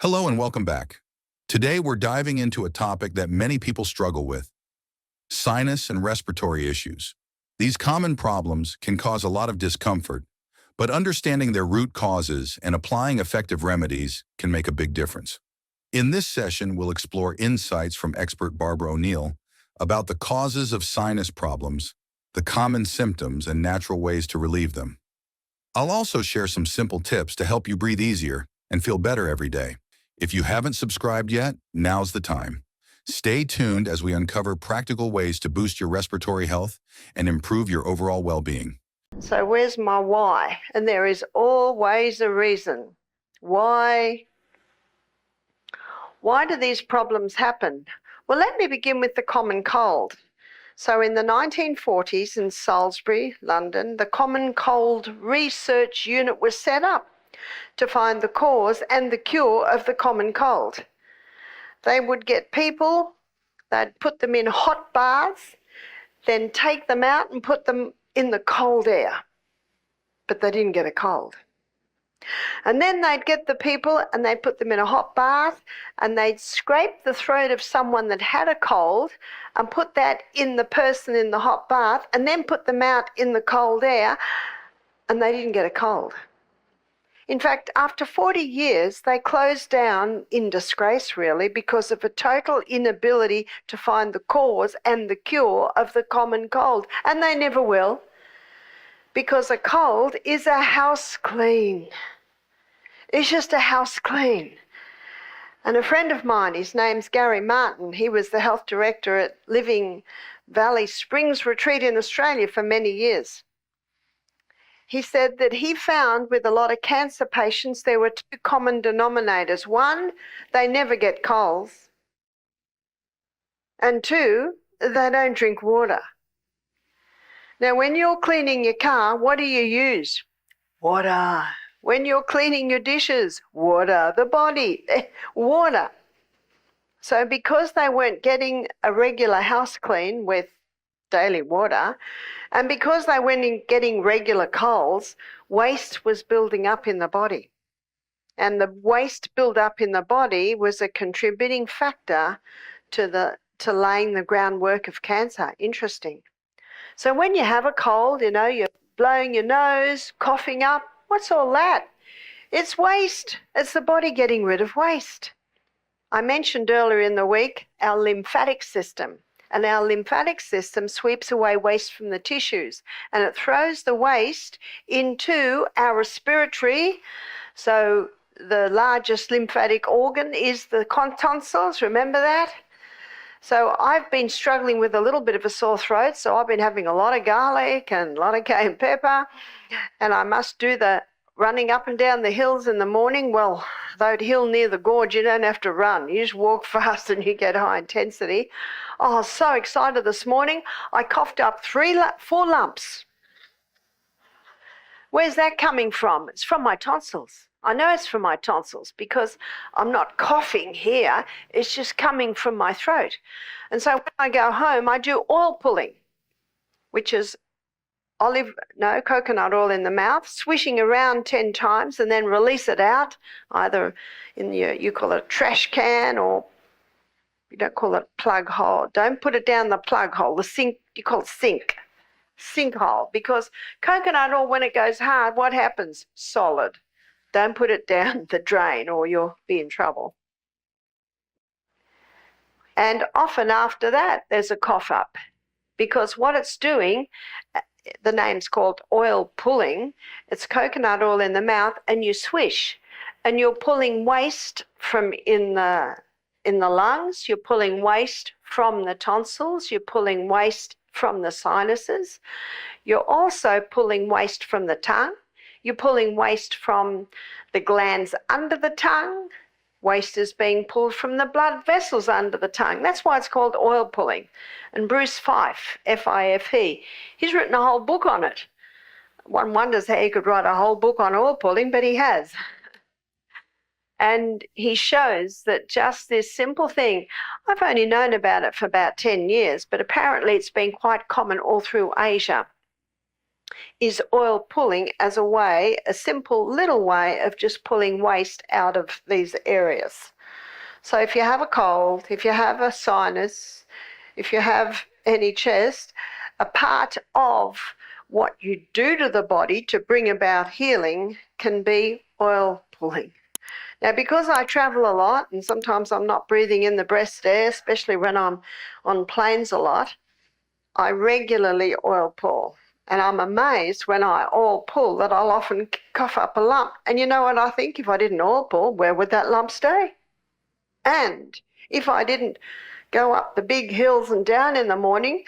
Hello and welcome back. Today we're diving into a topic that many people struggle with, sinus and respiratory issues. These common problems can cause a lot of discomfort, but understanding their root causes and applying effective remedies can make a big difference. In this session, we'll explore insights from expert Barbara O'Neill about the causes of sinus problems, the common symptoms, and natural ways to relieve them. I'll also share some simple tips to help you breathe easier and feel better every day. If you haven't subscribed yet, now's the time. Stay tuned as we uncover practical ways to boost your respiratory health and improve your overall well-being. So where's my why? And there is always a reason. Why do these problems happen? Well, let me begin with the common cold. So in the 1940s in Salisbury, London, the Common Cold Research Unit was set up to find the cause and the cure of the common cold. They would get people, they'd put them in hot baths, then take them out and put them in the cold air. But they didn't get a cold. And then they'd get the people and they'd put them in a hot bath and they'd scrape the throat of someone that had a cold and put that in the person in the hot bath and then put them out in the cold air, and they didn't get a cold. In fact, after 40 years, they closed down in disgrace, really, because of a total inability to find the cause and the cure of the common cold. And they never will, because a cold is a house clean. It's just a house clean. And a friend of mine, his name's Gary Martin, he was the health director at Living Valley Springs Retreat in Australia for many years. He said that he found with a lot of cancer patients there were two common denominators. One, they never get colds. And two, they don't drink water. Now, when you're cleaning your car, what do you use? Water. When you're cleaning your dishes, water. The body, water. So because they weren't getting a regular house clean with daily water, and because they weren't getting regular colds, waste was building up in the body. And the waste build-up in the body was a contributing factor to laying the groundwork of cancer. Interesting. So when you have a cold, you're blowing your nose, coughing up, what's all that? It's waste. It's the body getting rid of waste. I mentioned earlier in the week our lymphatic system. And our lymphatic system sweeps away waste from the tissues and it throws the waste into our respiratory. So the largest lymphatic organ is the tonsils, remember that? So I've been struggling with a little bit of a sore throat, so I've been having a lot of garlic and a lot of cayenne pepper, and I must do the running up and down the hills in the morning. Well, that hill near the gorge, you don't have to run. You just walk fast and you get high intensity. Oh, I was so excited this morning. I coughed up 4 lumps. Where's that coming from? It's from my tonsils. I know it's from my tonsils because I'm not coughing here. It's just coming from my throat. And so when I go home, I do oil pulling, which is coconut oil in the mouth, swishing around 10 times and then release it out, either in you call it a trash can, or you don't call it plug hole. Don't put it down the plug hole, the sink, you call it sinkhole, because coconut oil, when it goes hard, what happens? Solid. Don't put it down the drain or you'll be in trouble. And often after that, there's a cough up, because what it's doing, the name's called oil pulling. It's coconut oil in the mouth and you swish and you're pulling waste from in the lungs, you're pulling waste from the tonsils, you're pulling waste from the sinuses, you're also pulling waste from the tongue, you're pulling waste from the glands under the tongue. Waste is being pulled from the blood vessels under the tongue. That's why it's called oil pulling. And Bruce Fife, F-I-F-E, he's written a whole book on it. One wonders how he could write a whole book on oil pulling, but he has. And he shows that just this simple thing, I've only known about it for about 10 years, but apparently it's been quite common all through Asia. is oil pulling as a way, a simple little way of just pulling waste out of these areas. So if you have a cold, if you have a sinus, if you have any chest, a part of what you do to the body to bring about healing can be oil pulling. Now, because I travel a lot and sometimes I'm not breathing in the breast air, especially when I'm on planes a lot, I regularly oil pull. And I'm amazed when I oil pull that I'll often cough up a lump. And you know what I think? If I didn't oil pull, where would that lump stay? And if I didn't go up the big hills and down in the morning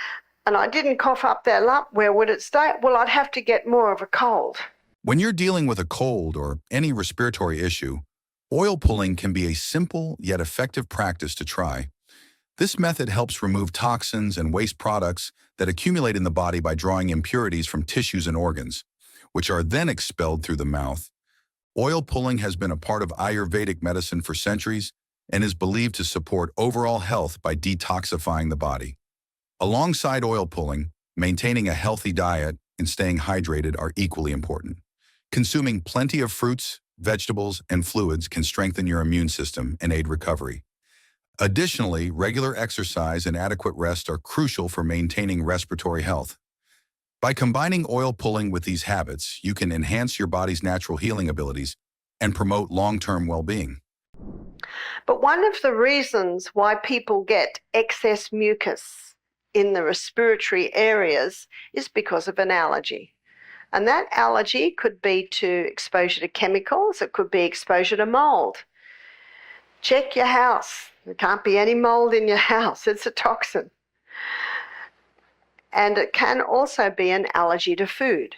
and I didn't cough up that lump, where would it stay? Well, I'd have to get more of a cold. When you're dealing with a cold or any respiratory issue, oil pulling can be a simple yet effective practice to try. This method helps remove toxins and waste products that accumulate in the body by drawing impurities from tissues and organs, which are then expelled through the mouth. Oil pulling has been a part of Ayurvedic medicine for centuries and is believed to support overall health by detoxifying the body. Alongside oil pulling, maintaining a healthy diet and staying hydrated are equally important. Consuming plenty of fruits, vegetables, and fluids can strengthen your immune system and aid recovery. Additionally, regular exercise and adequate rest are crucial for maintaining respiratory health. By combining oil pulling with these habits, you can enhance your body's natural healing abilities and promote long-term well-being. But one of the reasons why people get excess mucus in the respiratory areas is because of an allergy. And that allergy could be to exposure to chemicals, it could be exposure to mold. Check your house. There can't be any mold in your house. It's a toxin. And it can also be an allergy to food.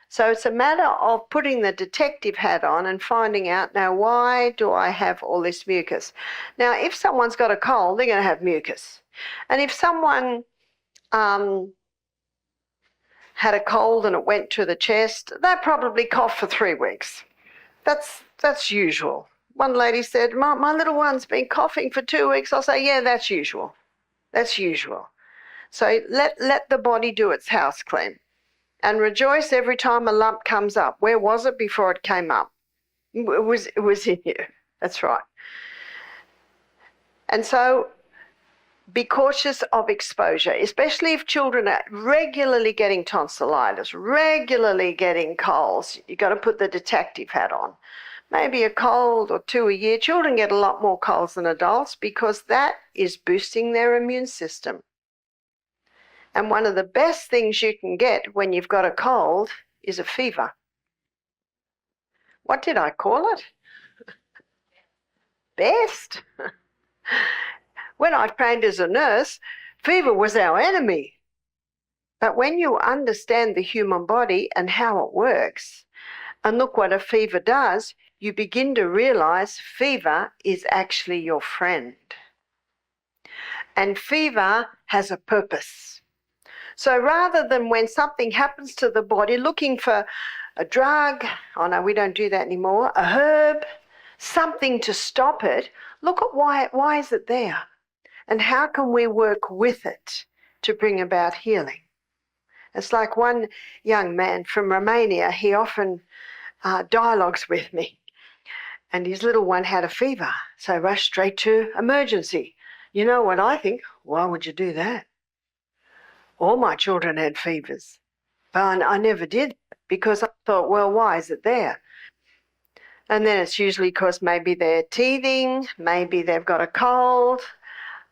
So it's a matter of putting the detective hat on and finding out, now, why do I have all this mucus? Now, if someone's got a cold, they're going to have mucus. And if someone had a cold and it went to the chest, they probably coughed for 3 weeks. That's usual. One lady said, my little one's been coughing for 2 weeks. I'll say, yeah, that's usual. That's usual. So let the body do its house clean. And rejoice every time a lump comes up. Where was it before it came up? It was in you. That's right. And so be cautious of exposure, especially if children are regularly getting tonsillitis, regularly getting colds. You've got to put the detective hat on. Maybe a cold or 2 a year. Children get a lot more colds than adults because that is boosting their immune system. And one of the best things you can get when you've got a cold is a fever. What did I call it? Best. When I trained as a nurse, fever was our enemy. But when you understand the human body and how it works, and look what a fever does, you begin to realize fever is actually your friend. And fever has a purpose. So rather than when something happens to the body looking for a drug, oh no, we don't do that anymore, a herb, something to stop it, look at why is it there? And how can we work with it to bring about healing? It's like one young man from Romania, he often dialogues with me. And his little one had a fever, so rushed straight to emergency. You know what I think? Why would you do that? All my children had fevers, but I never did because I thought, well, why is it there? And then it's usually because maybe they're teething, maybe they've got a cold.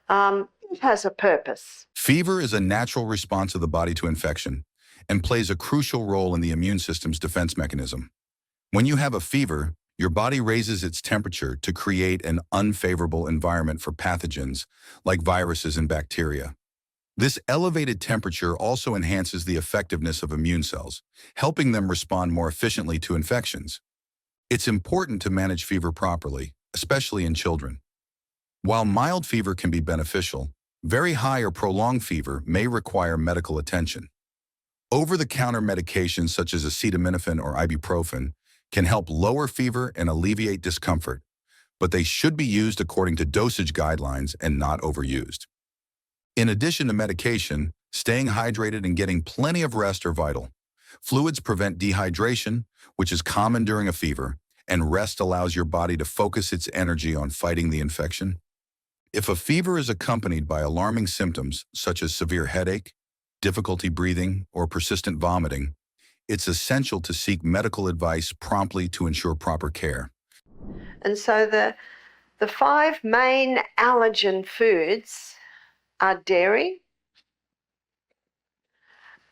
It has a purpose. Fever is a natural response of the body to infection and plays a crucial role in the immune system's defense mechanism. When you have a fever, your body raises its temperature to create an unfavorable environment for pathogens like viruses and bacteria. This elevated temperature also enhances the effectiveness of immune cells, helping them respond more efficiently to infections. It's important to manage fever properly, especially in children. While mild fever can be beneficial, very high or prolonged fever may require medical attention. Over-the-counter medications such as acetaminophen or ibuprofen can help lower fever and alleviate discomfort, but they should be used according to dosage guidelines and not overused. In addition to medication, staying hydrated and getting plenty of rest are vital. Fluids prevent dehydration, which is common during a fever, and rest allows your body to focus its energy on fighting the infection. If a fever is accompanied by alarming symptoms such as severe headache, difficulty breathing, or persistent vomiting, it's essential to seek medical advice promptly to ensure proper care. And so the 5 main allergen foods are dairy,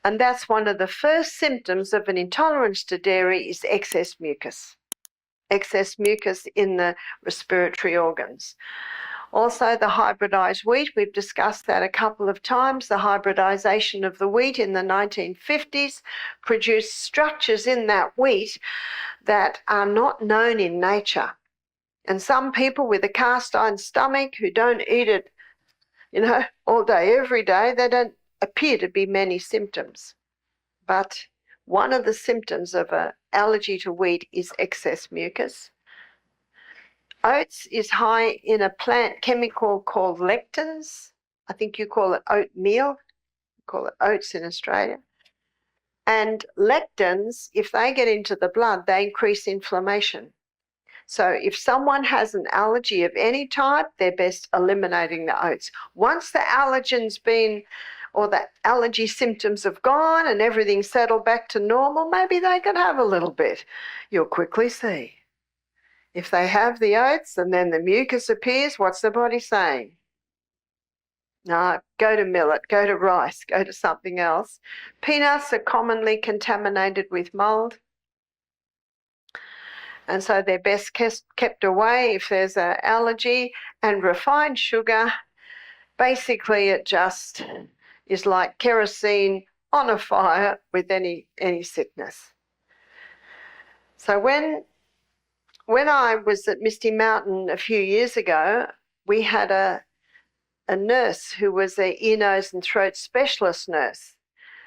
and that's one of the first symptoms of an intolerance to dairy is excess mucus in the respiratory organs. Also, the hybridized wheat, we've discussed that a couple of times. The hybridization of the wheat in the 1950s produced structures in that wheat that are not known in nature. And some people with a cast iron stomach who don't eat it, all day, every day, they don't appear to be many symptoms. But one of the symptoms of an allergy to wheat is excess mucus. Oats is high in a plant chemical called lectins. I think you call it oatmeal. You call it oats in Australia. And lectins, if they get into the blood, they increase inflammation. So if someone has an allergy of any type, they're best eliminating the oats. Once the allergen's been, or the allergy symptoms have gone and everything's settled back to normal, maybe they can have a little bit. You'll quickly see. If they have the oats and then the mucus appears, what's the body saying? No, go to millet, go to rice, go to something else. Peanuts are commonly contaminated with mold, and so they're best kept away if there's an allergy. And refined sugar, basically it just is like kerosene on a fire with any sickness. So when I was at Misty Mountain a few years ago, we had a nurse who was an ear, nose and throat specialist nurse.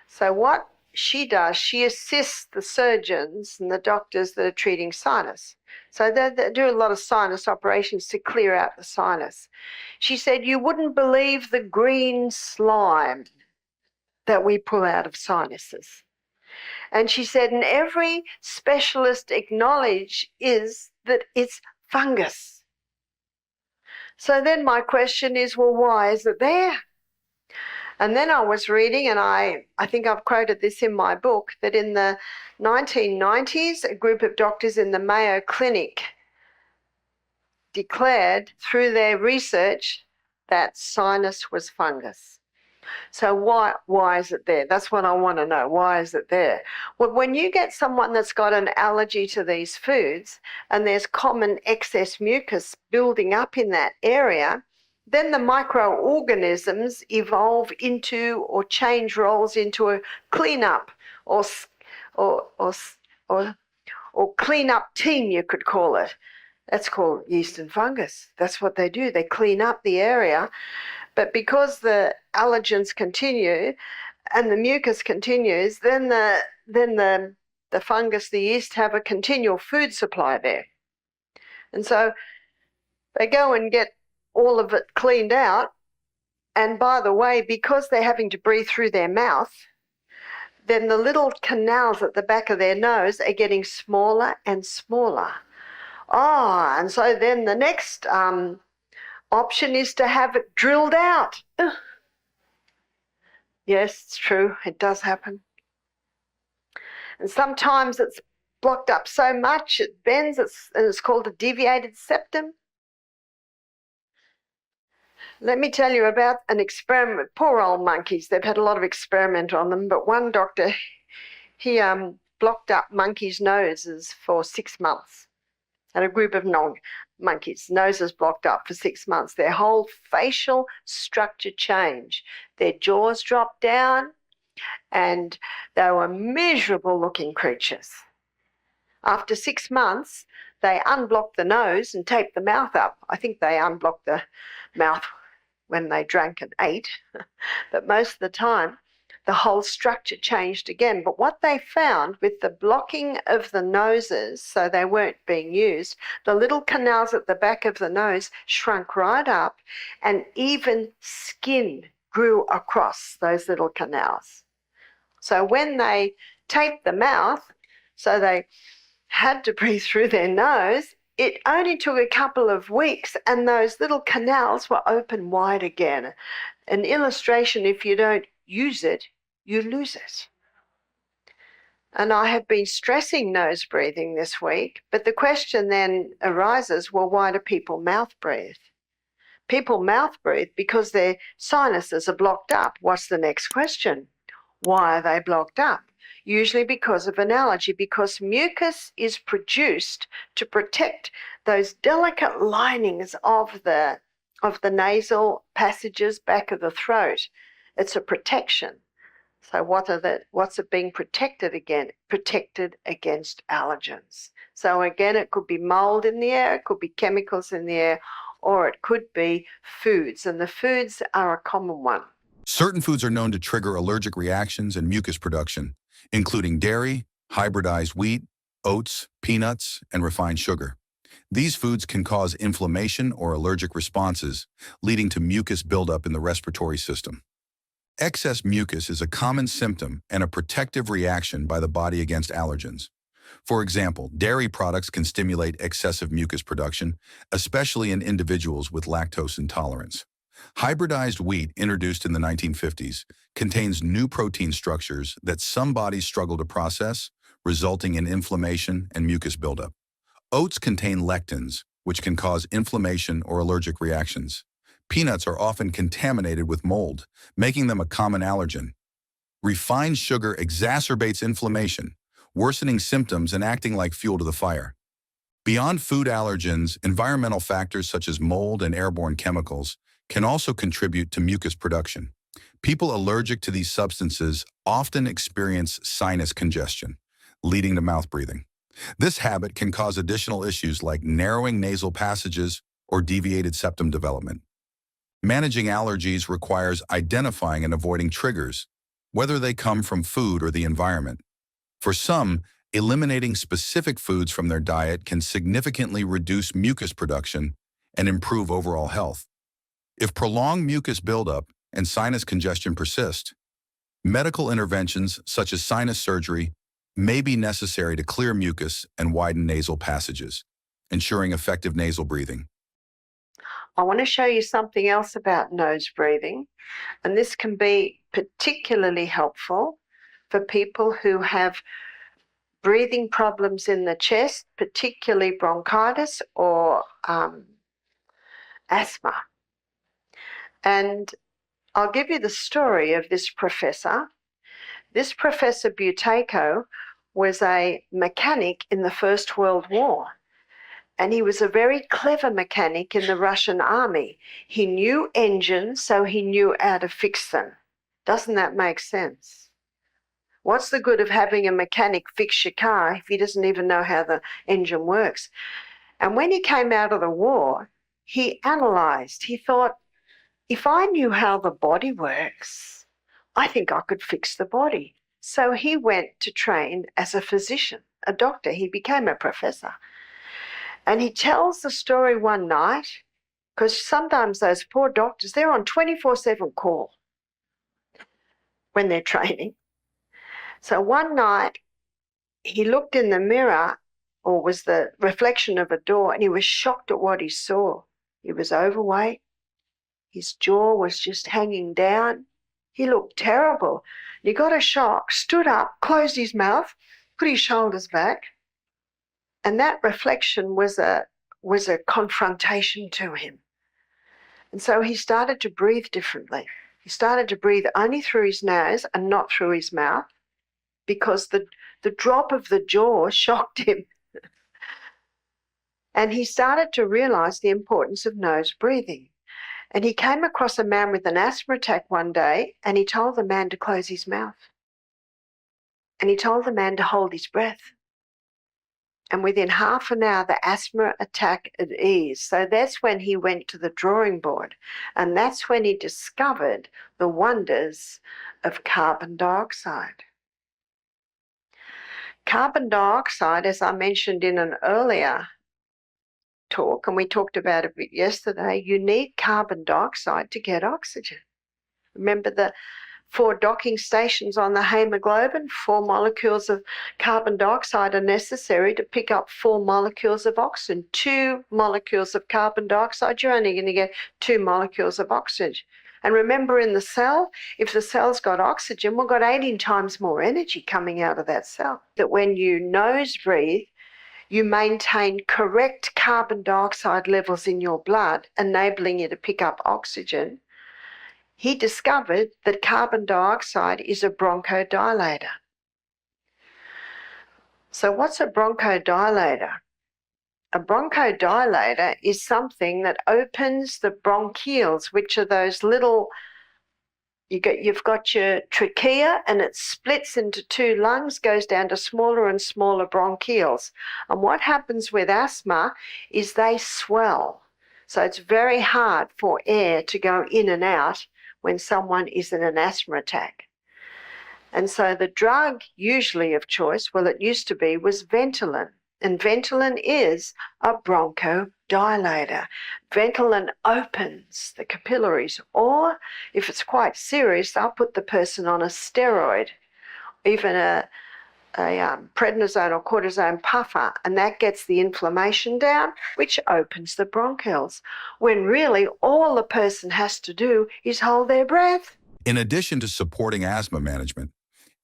So what she does, she assists the surgeons and the doctors that are treating sinus. So they do a lot of sinus operations to clear out the sinus. She said, you wouldn't believe the green slime that we pull out of sinuses. And she said, and every specialist acknowledge is that it's fungus. So then my question is, well, why is it there? And then I was reading, and I think I've quoted this in my book, that in the 1990s, a group of doctors in the Mayo Clinic declared through their research that sinus was fungus. So why is it there? That's what I want to know. Why is it there? Well, when you get someone that's got an allergy to these foods and there's common excess mucus building up in that area, then the microorganisms evolve into or change roles into a cleanup or cleanup team, you could call it. That's called yeast and fungus. That's what they do. They clean up the area. But because the allergens continue and the mucus continues, then the fungus, the yeast, have a continual food supply there. And so they go and get all of it cleaned out. And by the way, because they're having to breathe through their mouth, then the little canals at the back of their nose are getting smaller and smaller. And so then the next option is to have it drilled out. Ugh. Yes, it's true. It does happen. And sometimes it's blocked up so much it bends, and it's called a deviated septum. Let me tell you about an experiment. Poor old monkeys. They've had a lot of experiment on them, but one doctor, he blocked up monkeys' noses for 6 months. And a group of monkeys, noses blocked up for 6 months. Their whole facial structure changed. Their jaws dropped down, and they were miserable-looking creatures. After 6 months, they unblocked the nose and taped the mouth up. I think they unblocked the mouth when they drank and ate, but most of the time, the whole structure changed again. But what they found with the blocking of the noses, so they weren't being used, the little canals at the back of the nose shrunk right up, and even skin grew across those little canals. So when they taped the mouth, so they had to breathe through their nose. It only took a couple of weeks and those little canals were open wide again. An illustration, if you don't use it, you lose it. And I have been stressing nose breathing this week, but the question then arises, well, why do people mouth breathe? People mouth breathe because their sinuses are blocked up. What's the next question? Why are they blocked up? Usually because of an allergy, because mucus is produced to protect those delicate linings of the nasal passages back of the throat. It's a protection. So what's it being protected against? Protected against allergens. So again, it could be mold in the air, it could be chemicals in the air, or it could be foods, and the foods are a common one. Certain foods are known to trigger allergic reactions and mucus production, including dairy, hybridized wheat, oats, peanuts, and refined sugar. These foods can cause inflammation or allergic responses, leading to mucus buildup in the respiratory system. Excess mucus is a common symptom and a protective reaction by the body against allergens. For example, dairy products can stimulate excessive mucus production, especially in individuals with lactose intolerance. Hybridized wheat, introduced in the 1950s, contains new protein structures that some bodies struggle to process, resulting in inflammation and mucus buildup. Oats contain lectins, which can cause inflammation or allergic reactions. Peanuts are often contaminated with mold, making them a common allergen. Refined sugar exacerbates inflammation, worsening symptoms and acting like fuel to the fire. Beyond food allergens, environmental factors such as mold and airborne chemicals can also contribute to mucus production. People allergic to these substances often experience sinus congestion, leading to mouth breathing. This habit can cause additional issues like narrowing nasal passages or deviated septum development. Managing allergies requires identifying and avoiding triggers, whether they come from food or the environment. For some, eliminating specific foods from their diet can significantly reduce mucus production and improve overall health. If prolonged mucus buildup and sinus congestion persist, medical interventions such as sinus surgery may be necessary to clear mucus and widen nasal passages, ensuring effective nasal breathing. I want to show you something else about nose breathing, and this can be particularly helpful for people who have breathing problems in the chest, particularly bronchitis or asthma. And I'll give you the story of this professor. This Professor Buteyko was a mechanic in the First World War. And he was a very clever mechanic in the Russian army. He knew engines, so he knew how to fix them. Doesn't that make sense? What's the good of having a mechanic fix your car if he doesn't even know how the engine works? And when he came out of the war, he analysed. He thought, if I knew how the body works, I think I could fix the body. So he went to train as a physician, a doctor. He became a professor. And he tells the story one night, because sometimes those poor doctors, they're on 24/7 call when they're training. So one night he looked in the mirror, or was the reflection of a door, and he was shocked at what he saw. He was overweight. His jaw was just hanging down. He looked terrible. He got a shock, stood up, closed his mouth, put his shoulders back. And that reflection was a confrontation to him. And so he started to breathe differently. He started to breathe only through his nose and not through his mouth, because the drop of the jaw shocked him. And he started to realize the importance of nose breathing. And he came across a man with an asthma attack one day, and he told the man to close his mouth. And he told the man to hold his breath. And within half an hour, the asthma attack had eased. So that's when he went to the drawing board. And that's when he discovered the wonders of carbon dioxide. Carbon dioxide, as I mentioned in an earlier talk, and we talked about it yesterday, you need carbon dioxide to get oxygen. Remember, the 4 docking stations on the hemoglobin. 4 molecules of carbon dioxide are necessary to pick up 4 molecules of oxygen. 2 molecules of carbon dioxide, you're only going to get 2 molecules of oxygen. And remember, in the cell, if the cell's got oxygen, we've got 18 times more energy coming out of that cell. That when you nose breathe, you maintain correct carbon dioxide levels in your blood, enabling you to pick up oxygen. He discovered that carbon dioxide is a bronchodilator. So what's a bronchodilator? A bronchodilator is something that opens the bronchioles, which are those little, you've got your trachea and it splits into 2 lungs, goes down to smaller and smaller bronchioles. And what happens with asthma is they swell. So it's very hard for air to go in and out when someone is in an asthma attack. And so the drug usually of choice, well, it used to be, was Ventolin. And Ventolin is a bronchodilator. Ventolin opens the capillaries, or if it's quite serious, I'll put the person on a steroid, even a prednisone or cortisone puffer, and that gets the inflammation down, which opens the bronchioles, when really all the person has to do is hold their breath. In addition to supporting asthma management,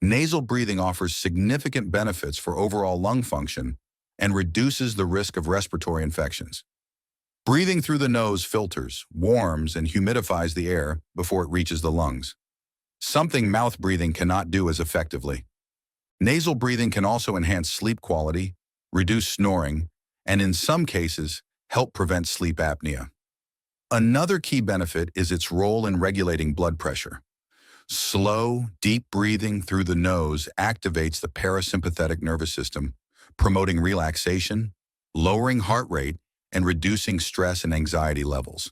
nasal breathing offers significant benefits for overall lung function and reduces the risk of respiratory infections. Breathing through the nose filters, warms, and humidifies the air before it reaches the lungs, something mouth breathing cannot do as effectively. Nasal breathing can also enhance sleep quality, reduce snoring, and in some cases, help prevent sleep apnea. Another key benefit is its role in regulating blood pressure. Slow, deep breathing through the nose activates the parasympathetic nervous system, promoting relaxation, lowering heart rate, and reducing stress and anxiety levels.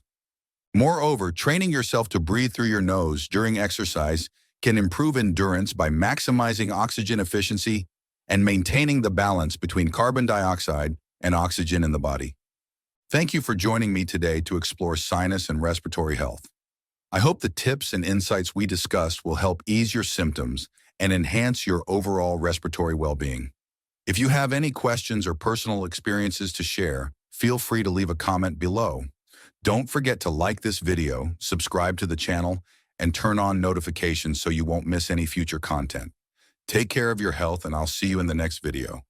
Moreover, training yourself to breathe through your nose during exercise can improve endurance by maximizing oxygen efficiency and maintaining the balance between carbon dioxide and oxygen in the body. Thank you for joining me today to explore sinus and respiratory health. I hope the tips and insights we discussed will help ease your symptoms and enhance your overall respiratory well-being. If you have any questions or personal experiences to share, feel free to leave a comment below. Don't forget to like this video, subscribe to the channel, and turn on notifications so you won't miss any future content. Take care of your health, and I'll see you in the next video.